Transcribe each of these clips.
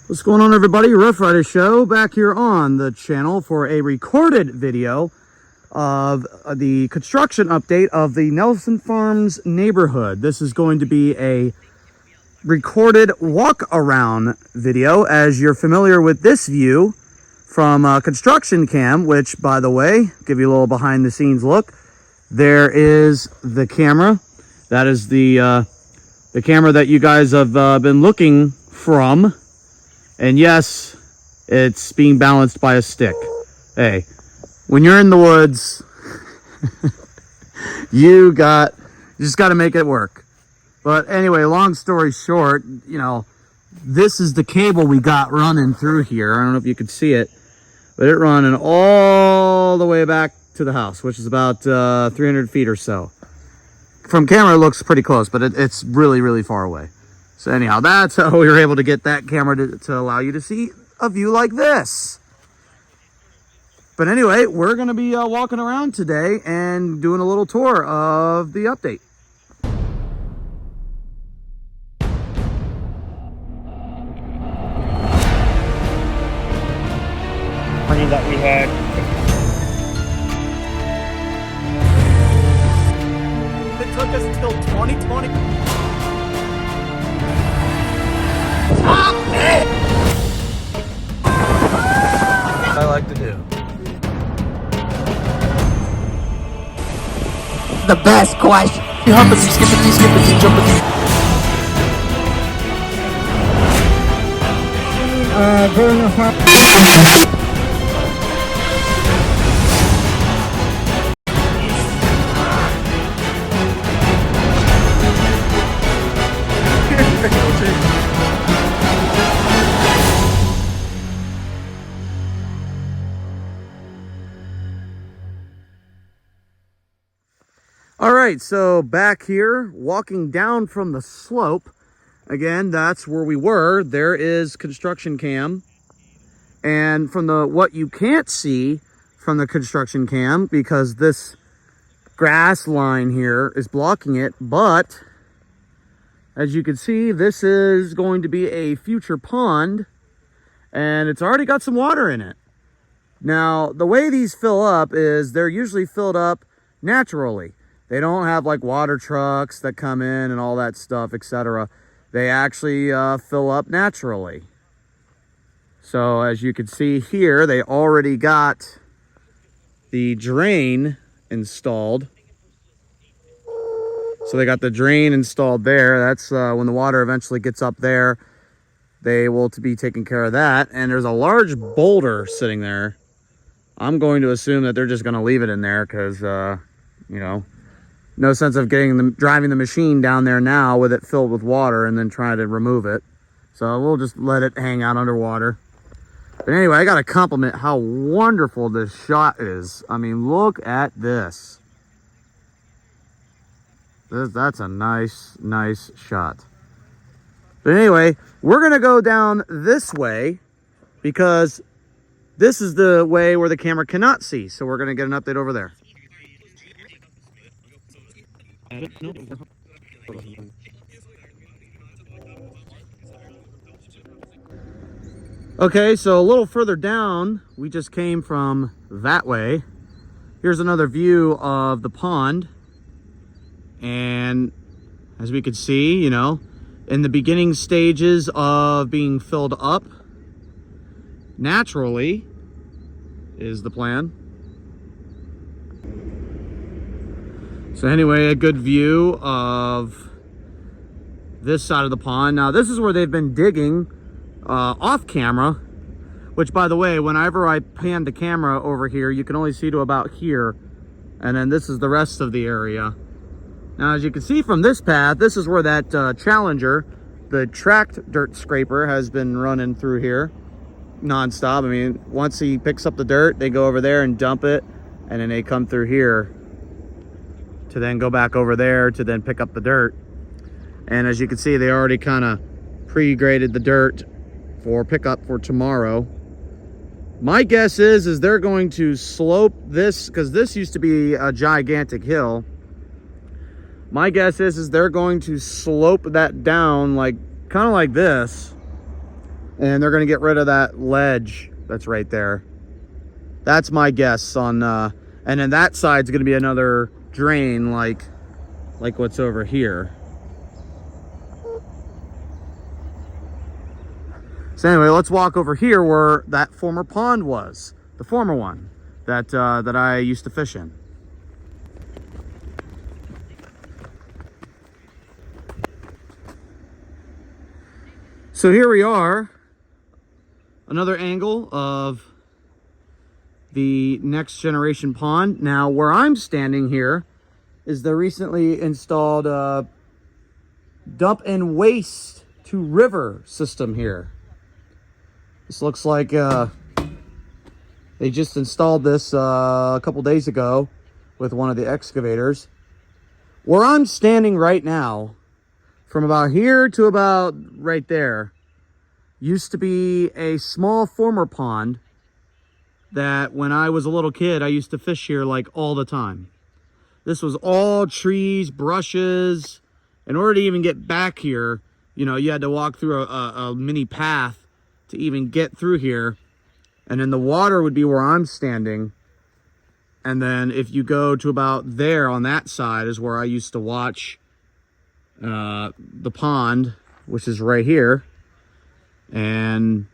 What's going on, everybody? Rough Rider Show back here on the channel for a recorded video of the construction update of the Nelson Farms neighborhood. This is going to be a recorded walk around video, as you're familiar with this view from construction cam, which, by the way, give you a little behind the scenes look. There is the camera. That is the camera that you guys have been looking from. And yes, it's being balanced by a stick. Hey, when you're in the woods, you just got to make it work. But anyway, long story short, this is the cable we got running through here. I don't know if you can see it, but it running all the way back to the house, which is about 300 feet or so. From camera, it looks pretty close, but it's really, really far away. So anyhow, that's how we were able to get that camera to allow you to see a view like this. But anyway, we're going to be walking around today and doing a little tour of the update. That we had. It took us until 2020. I like to do. The best question. You hump it, skip it, jump it. All right, so back here, walking down from the slope, again, that's where we were. There is construction cam. And from what you can't see from the construction cam, because this grass line here is blocking it, but as you can see, this is going to be a future pond, and it's already got some water in it. Now, the way these fill up is they're usually filled up naturally. They don't have like water trucks that come in and all that stuff, etc. They actually fill up naturally. So as you can see here, they already got the drain installed. So they got the drain installed there. That's when the water eventually gets up there, they will be taking care of that. And there's a large boulder sitting there. I'm going to assume that they're just going to leave it in there because, no sense of driving the machine down there now with it filled with water and then trying to remove it. So we'll just let it hang out underwater. But anyway, I got to compliment how wonderful this shot is. I mean, look at this. That's a nice shot. But anyway, we're going to go down this way because this is the way where the camera cannot see. So we're going to get an update over there. Okay, so a little further down, we just came from that way. Here's another view of the pond. And as we could see, in the beginning stages of being filled up naturally is the plan. So anyway, a good view of this side of the pond. Now, this is where they've been digging off camera, which, by the way, whenever I pan the camera over here, you can only see to about here. And then this is the rest of the area. Now, as you can see from this path, this is where that Challenger, the tracked dirt scraper, has been running through here nonstop. I mean, once he picks up the dirt, they go over there and dump it, and then they come through here to then go back over there to then pick up the dirt. And as you can see, they already kind of pre-graded the dirt for pickup for tomorrow. My guess is they're going to slope this, because this used to be a gigantic hill. My guess is they're going to slope that down, like kind of like this, And they're going to get rid of that ledge that's right there. That's my guess on, and then that side's going to be another drain like what's over here. So anyway, let's walk over here where that former pond was, the former one that that I used to fish in. So here we are, another angle of the next generation pond. Now where I'm standing here is the recently installed dump and waste to river system here. This looks like they just installed this a couple days ago with one of the excavators. Where I'm standing right now, from about here to about right there, used to be a small former pond that when I was a little kid, I used to fish here like all the time. This was all trees, brushes. In order to even get back here, you know, you had to walk through a mini path to even get through here. And then the water would be where I'm standing. And then if you go to about there on that side is where I used to watch the pond, which is right here. And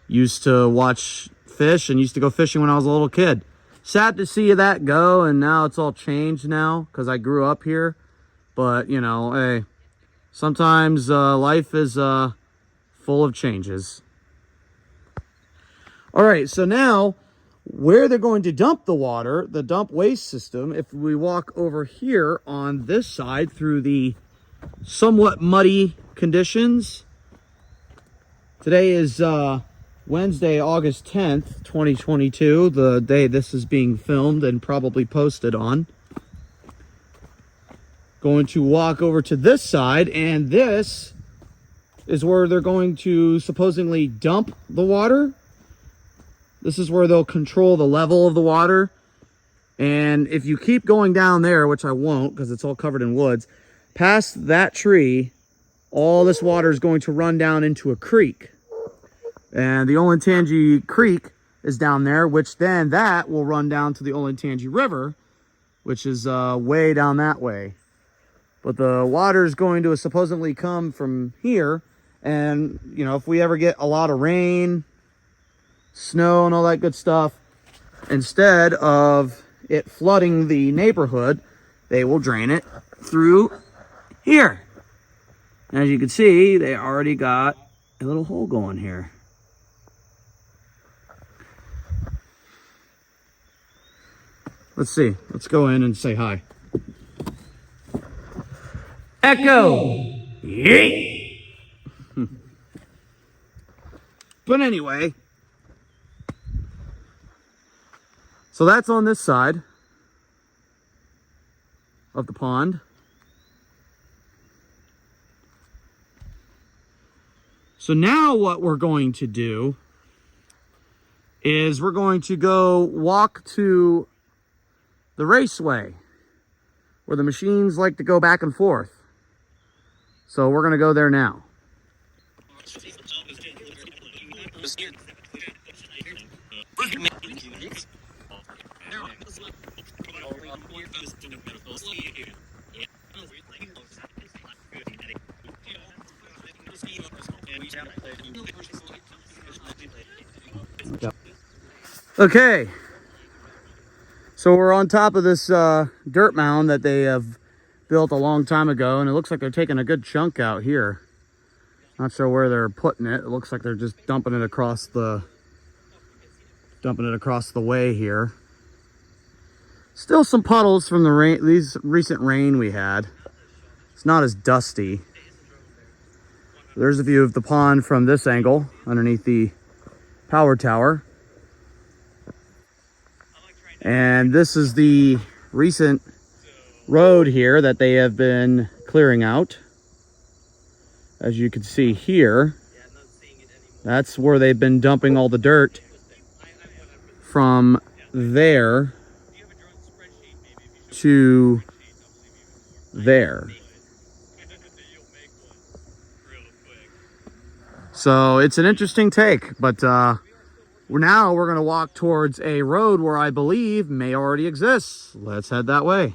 used to watch fish and used to go fishing when I was a little kid. Sad to see that go, and now it's all changed now because I grew up here. But, you know, hey, sometimes life is full of changes. All right, so now where they're going to dump the water, the dump waste system, if we walk over here on this side through the somewhat muddy conditions. Today is Wednesday, August 10th, 2022, the day this is being filmed and probably posted on. Going to walk over to this side, and this is where they're going to supposedly dump the water. This is where they'll control the level of the water. And if you keep going down there, which I won't because it's all covered in woods, past that tree, all this water is going to run down into a creek. And the Olentangy Creek is down there, which then that will run down to the Olentangy River, which is way down that way. But the water is going to supposedly come from here. And, you know, if we ever get a lot of rain, snow and all that good stuff, instead of it flooding the neighborhood, they will drain it through here. And as you can see, they already got a little hole going here. Let's see. Let's go in and say hi. Echo! Yay! But anyway, so that's on this side of the pond. So now what we're going to do is we're going to go walk to the raceway where the machines like to go back and forth. So we're going to go there now. Okay, so we're on top of this dirt mound that they have built a long time ago, and it looks like they're taking a good chunk out here. Not sure where they're putting it. It looks like they're just dumping it across the way here. Still some puddles from the rain, these recent rain we had. It's not as dusty. There's a view of the pond from this angle underneath the power tower. And this is the recent road here that they have been clearing out. As you can see here, that's where they've been dumping all the dirt from there to there. So it's an interesting take, but now we're going to walk towards a road where I believe may already exist. Let's head that way.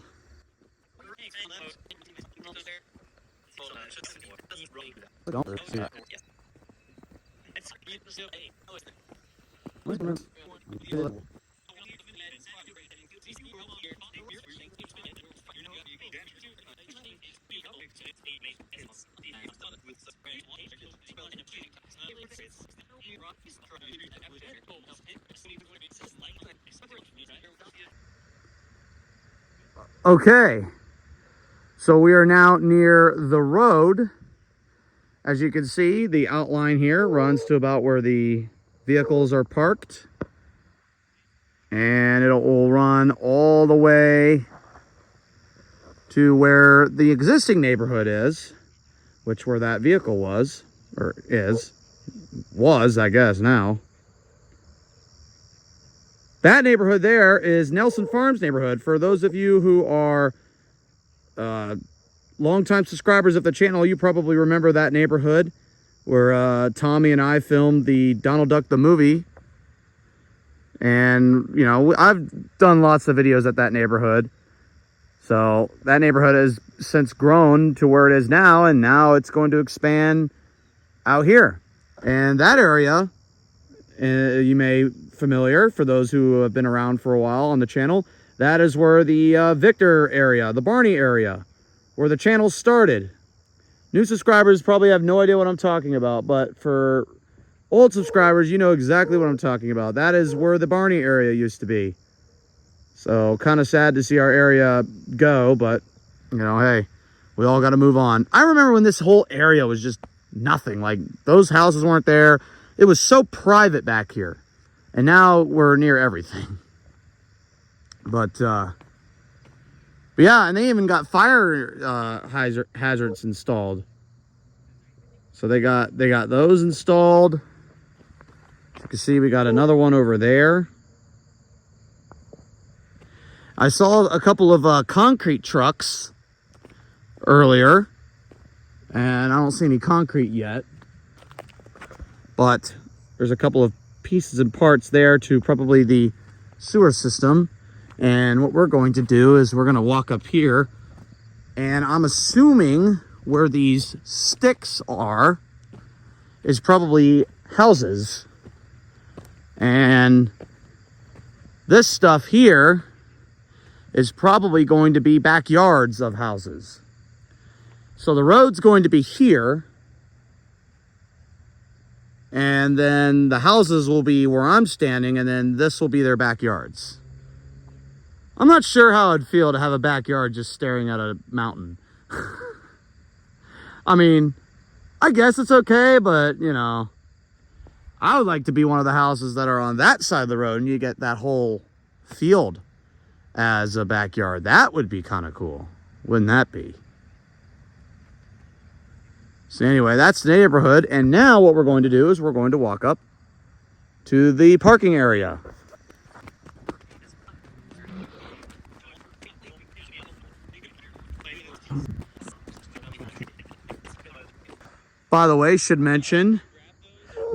Okay, so we are now near the road. As you can see, the outline here runs to about where the vehicles are parked. And it will run all the way to where the existing neighborhood is, which where that vehicle was, or was, I guess, now. That neighborhood there is Nelson Farms neighborhood. For those of you who are longtime subscribers of the channel, you probably remember that neighborhood where Tommy and I filmed the Donald Duck the movie. And, you know, I've done lots of videos at that neighborhood. So that neighborhood has since grown to where it is now, and now it's going to expand out here. And that area, you may familiar for those who have been around for a while on the channel, that is where the Victor area, the Barney area, where the channel started. New subscribers probably have no idea what I'm talking about, but for old subscribers, you know exactly what I'm talking about. That is where the Barney area used to be. So kind of sad to see our area go, but you know, hey, we all got to move on. I remember when this whole area was just nothing. Like, those houses weren't there. It was so private back here. And now we're near everything. But yeah, and they even got fire hazards installed. So they got those installed. As you can see, we got another one over there. I saw a couple of concrete trucks earlier, and I don't see any concrete yet. But there's a couple of pieces and parts there to probably the sewer system. And what we're going to do is we're going to walk up here, and I'm assuming where these sticks are is probably houses. And this stuff here is probably going to be backyards of houses. So the road's going to be here, and then the houses will be where I'm standing, and then this will be their backyards. I'm not sure how I'd feel to have a backyard just staring at a mountain. I mean, I guess it's okay, but, you know, I would like to be one of the houses that are on that side of the road, and you get that whole field as a backyard. That would be kind of cool. Wouldn't that be? So anyway, that's the neighborhood. And now what we're going to do is we're going to walk up to the parking area. By the way, should mention,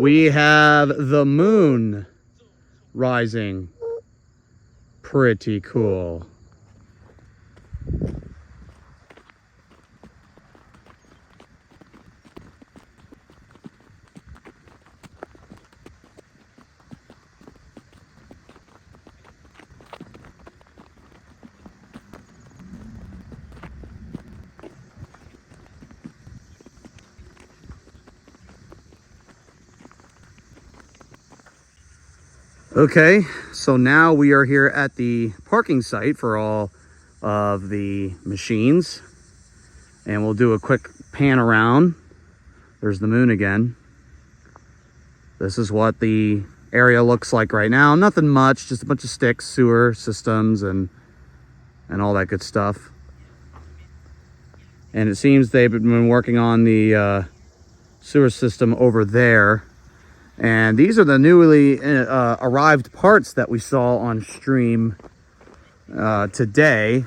we have the moon rising. Pretty cool. Okay, so now we are here at the parking site for all of the machines, and we'll do a quick pan around. There's the moon again. This is what the area looks like right now. Nothing much, just a bunch of sticks, sewer systems, and all that good stuff. And it seems they've been working on the sewer system over there. And these are the newly arrived parts that we saw on stream today.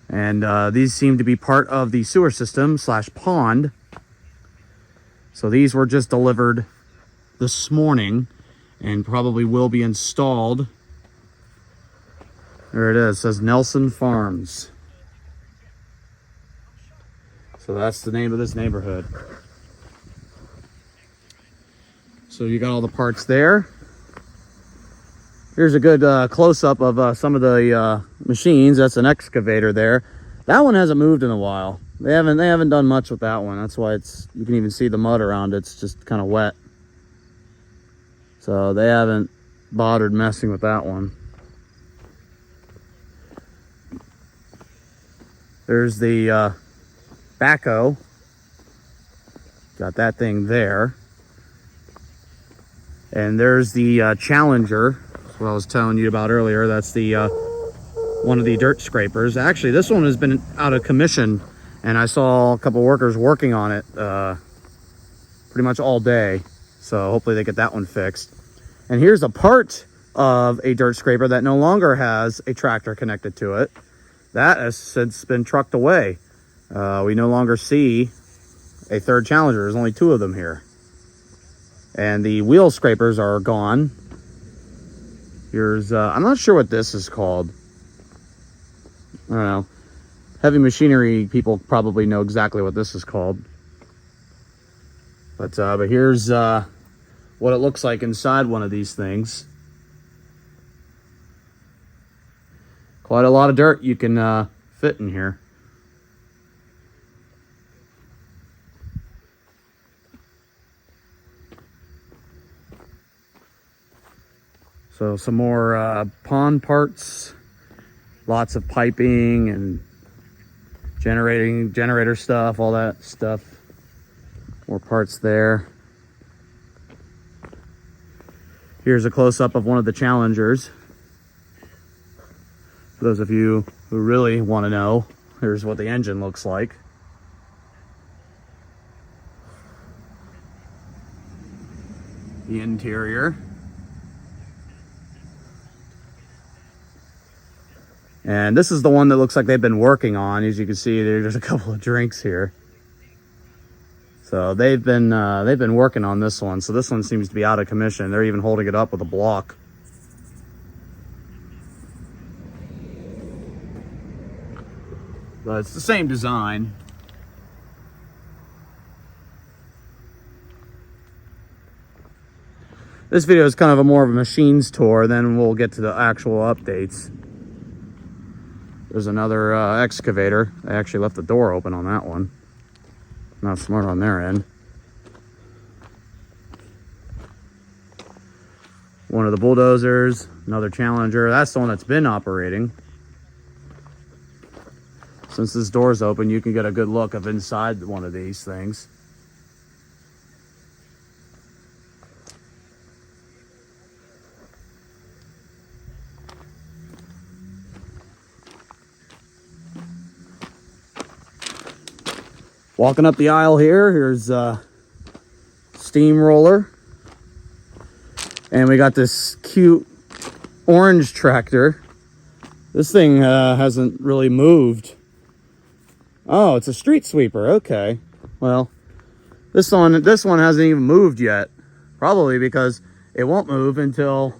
And these seem to be part of the sewer system / pond. So these were just delivered this morning and probably will be installed. There it is. It says Nelson Farms. So that's the name of this neighborhood. So you got all the parts there. Here's a good close-up of some of the machines. That's an excavator there. That one hasn't moved in a while. They haven't done much with that one. That's why you can even see the mud around it. It's just kind of wet. So they haven't bothered messing with that one. There's the backhoe. Got that thing there. And there's the Challenger. That's what I was telling you about earlier. That's the one of the dirt scrapers. Actually, this one has been out of commission, and I saw a couple workers working on it pretty much all day. So hopefully they get that one fixed. And here's a part of a dirt scraper that no longer has a tractor connected to it. That has since been trucked away. We no longer see a third Challenger. There's only two of them here. And the wheel scrapers are gone. Here's, I'm not sure what this is called. I don't know. Heavy machinery people probably know exactly what this is called. But here's what it looks like inside one of these things. Quite a lot of dirt you can fit in here. So some more pond parts, lots of piping and generator stuff, all that stuff. More parts there. Here's a close-up of one of the Challengers. For those of you who really want to know, here's what the engine looks like. The interior. And this is the one that looks like they've been working on. As you can see, there's a couple of drinks here. So they've been working on this one. So this one seems to be out of commission. They're even holding it up with a block. But it's the same design. This video is kind of more of a machines tour. Then we'll get to the actual updates. There's another excavator. They actually left the door open on that one. Not smart on their end. One of the bulldozers, another Challenger. That's the one that's been operating. Since this door's open, you can get a good look of inside one of these things. Walking up the aisle here, here's a steamroller. And we got this cute orange tractor. This thing hasn't really moved. Oh, it's a street sweeper. Okay. Well, this one hasn't even moved yet. Probably because it won't move until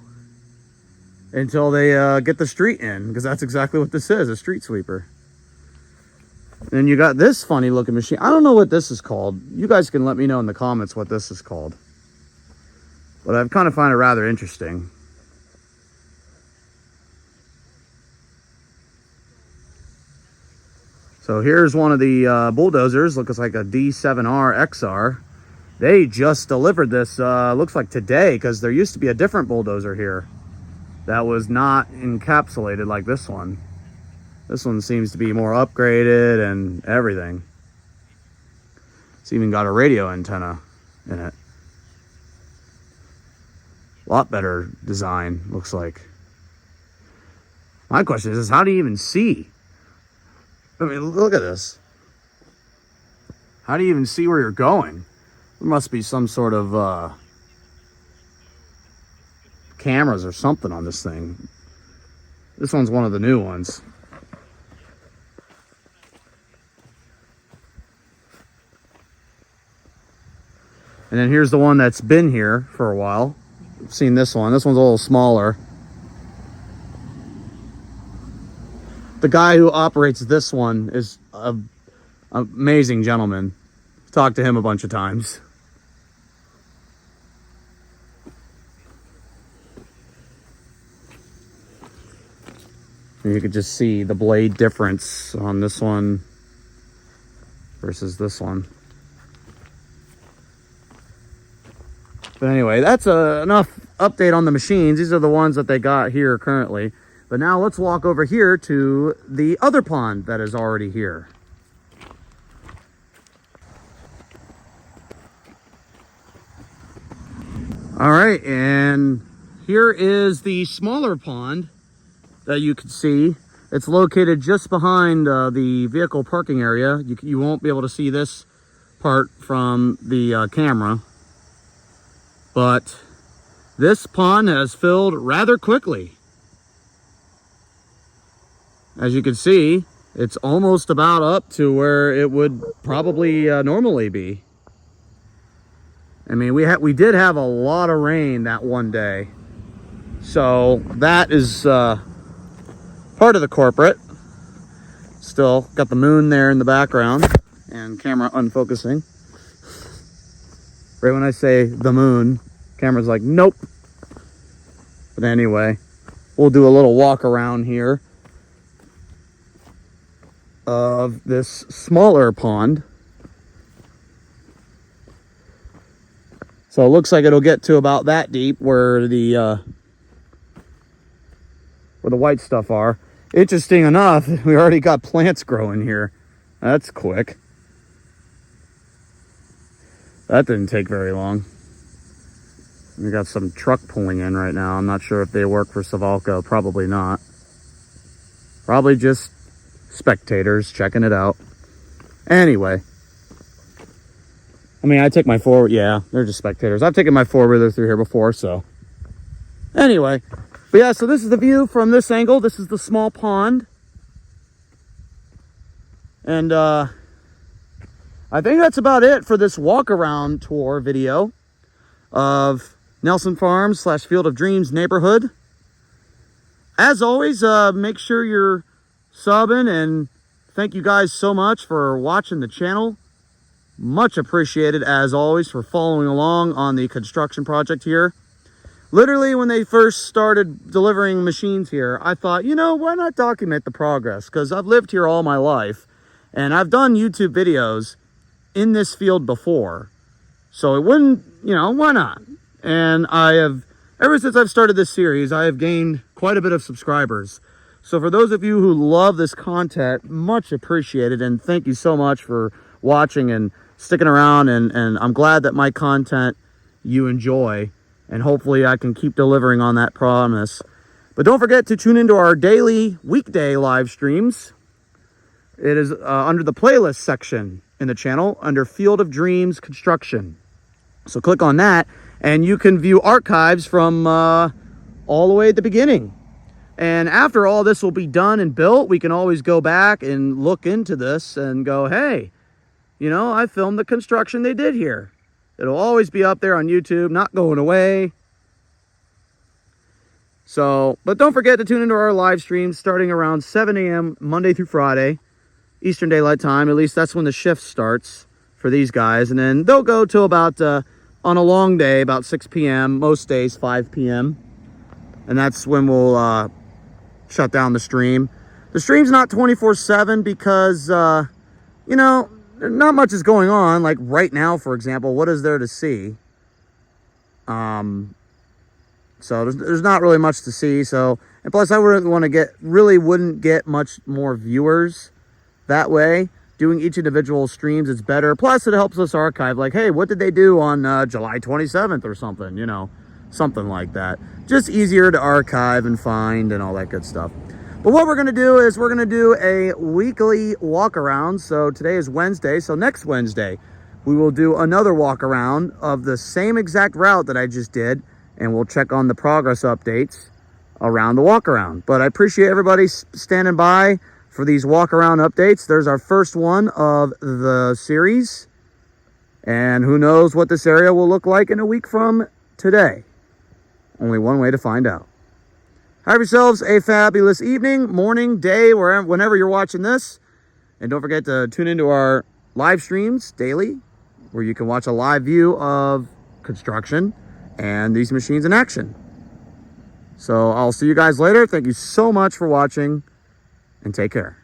they get the street in, because that's exactly what this is, a street sweeper. Then you got this funny looking machine. I don't know what this is called. You guys can let me know in the comments what this is called. But I kind of find it rather interesting. So here's one of the bulldozers. Looks like a D7R XR. They just delivered this, looks like today, because there used to be a different bulldozer here that was not encapsulated like this one. This one seems to be more upgraded and everything. It's even got a radio antenna in it. A lot better design, looks like. My question is how do you even see? I mean, look at this. How do you even see where you're going? There must be some sort of cameras or something on this thing. This one's one of the new ones. And then here's the one that's been here for a while. I've seen this one. This one's a little smaller. The guy who operates this one is an amazing gentleman. I've talked to him a bunch of times. And you could just see the blade difference on this one versus this one. But anyway, that's enough update on the machines. These are the ones that they got here currently. But now let's walk over here to the other pond that is already here. All right, and here is the smaller pond that you can see. It's located just behind the vehicle parking area. You won't be able to see this part from the camera. But this pond has filled rather quickly. As you can see, it's almost about up to where it would probably normally be. I mean, we did have a lot of rain that one day. So that is part of the corporate. Still got the moon there in the background and camera unfocusing. Right when I say the moon, camera's like, nope. But anyway, we'll do a little walk around here of this smaller pond. So it looks like it'll get to about that deep where the white stuff are. Interesting enough, we already got plants growing here. That's quick. That didn't take very long. We got some truck pulling in right now. I'm not sure if they work for Savalco. Probably not. Probably just spectators checking it out. Anyway. I mean, I take my four... Yeah, they're just spectators. I've taken my four-wheeler through here before, so... Anyway. But yeah, so this is the view from this angle. This is the small pond. And, I think that's about it for this walk-around tour video of Nelson Farms / Field of Dreams neighborhood. As always, make sure you're subbing, and thank you guys so much for watching the channel. Much appreciated, as always, for following along on the construction project here. Literally, when they first started delivering machines here, I thought, you know, why not document the progress? Because I've lived here all my life, and I've done YouTube videos in this field before. So it wouldn't, you know, why not? And I have, ever since I've started this series, I have gained quite a bit of subscribers. So for those of you who love this content, much appreciated, and thank you so much for watching and sticking around, and I'm glad that my content you enjoy, and hopefully I can keep delivering on that promise. But don't forget to tune into our daily weekday live streams. It is under the playlist section in the channel under Field of Dreams Construction. So click on that and you can view archives from all the way at the beginning. And after all this will be done and built, we can always go back and look into this and go, hey, you know, I filmed the construction they did here. It'll always be up there on YouTube, not going away. So, but don't forget to tune into our live streams starting around 7 a.m. Monday through Friday, Eastern Daylight Time. At least that's when the shift starts for these guys. And then they'll go to about, on a long day, about 6 p.m., most days 5 p.m. And that's when we'll shut down the stream. The stream's not 24/7 because, you know, not much is going on. Like right now, for example, what is there to see? So there's not really much to see. So, and plus I wouldn't get much more viewers that way. Doing each individual streams, it's better. Plus it helps us archive, like, hey, what did they do on July 27th or something, you know, something like that. Just easier to archive and find and all that good stuff. But what we're going to do is we're going to do a weekly walk around. So today is Wednesday. So next Wednesday, we will do another walk around of the same exact route that I just did. And we'll check on the progress updates around the walk around. But I appreciate everybody standing by for these walk around updates. There's our first one of the series. And who knows what this area will look like in a week from today. Only one way to find out. Have yourselves a fabulous evening, morning, day, whenever you're watching this. And don't forget to tune into our live streams daily, where you can watch a live view of construction and these machines in action. So I'll see you guys later. Thank you so much for watching, and take care.